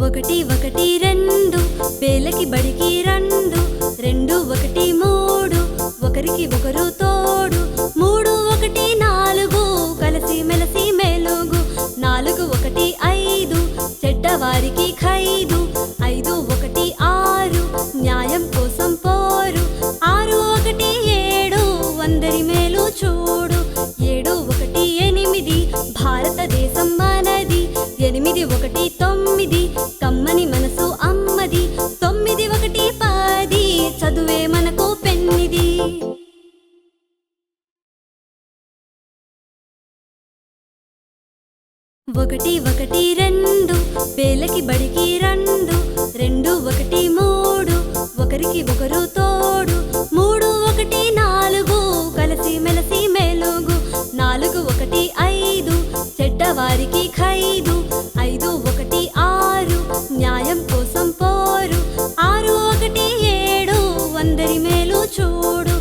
ఒకటి ఒకటి రెండు వేలకి బడికి రెండు రెండు ఒకటి మూడు ఒకరికి ఒకరు తోడు మూడు ఒకటి నాలుగు కలిసి మెలసి మెలుగు నాలుగు ఒకటి ఐదు చెడ్డవారికి ఖైదు ఐదు ఒకటి ఆరు న్యాయం కోసం పోరు ఆరు ఒకటి ఏడు అందరి మేలు చూడు ఏడు ఒకటి ఎనిమిది భారతదేశం మనది ఎనిమిది ఒకటి తొమ్మిది కమ్మని మనసు అమ్మది తొమ్మిది ఒకటి పది చదువే మనకు పెన్నిది ఒకటి ఒకటి రెండు వేలకి బడికి రెండు రెండు ఒకటి మూడు ఒకరికి ఒకరు తోడు మూడు ఒకటి నాలుగు కలిసి మెలసి మెలుగు నాలుగు ఒకటి ఐదు చెడ్డవారికి ఖైదు ఐదు ఒకటి ఆరు న్యాయం కోసం పోరు ఆరు ఒకటి ఏడు అందరి మేలు చూడు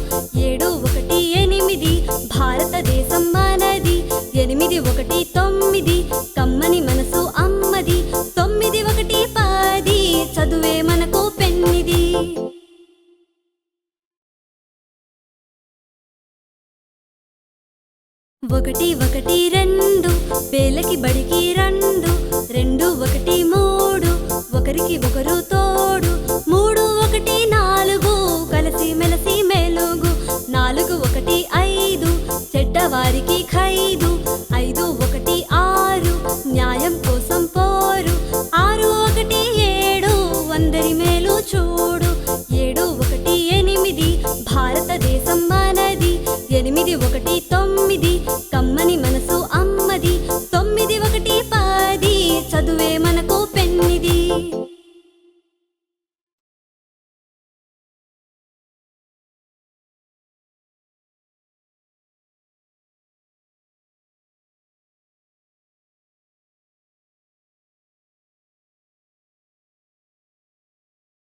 ఏడు ఒకటి ఎనిమిది భారతదేశం మనది ఎనిమిది ఒకటి తొమ్మిది కమ్మని మనసు అమ్మది తొమ్మిది ఒకటి పది చదువే మనకు పెన్నిది ఒకటి ఒకటి రెండు వేలకి బడికి రెండు రెండు ఒకటి మూడు ఒకరికి ఒకరు తోడు మూడు ఒకటి నాలుగు కలిసి మెలసి మెలుగు నాలుగు ఒకటి ఐదు చెడ్డవారికి ఖైదు ఐదు ఒకటి ఆరు న్యాయం కోసం పోరు ఆరు ఒకటి ఏడు అందరి మేలు చూడు ఏడు ఒకటి ఎనిమిది భారతదేశం మనది ఎనిమిది ఒకటి తొమ్మిది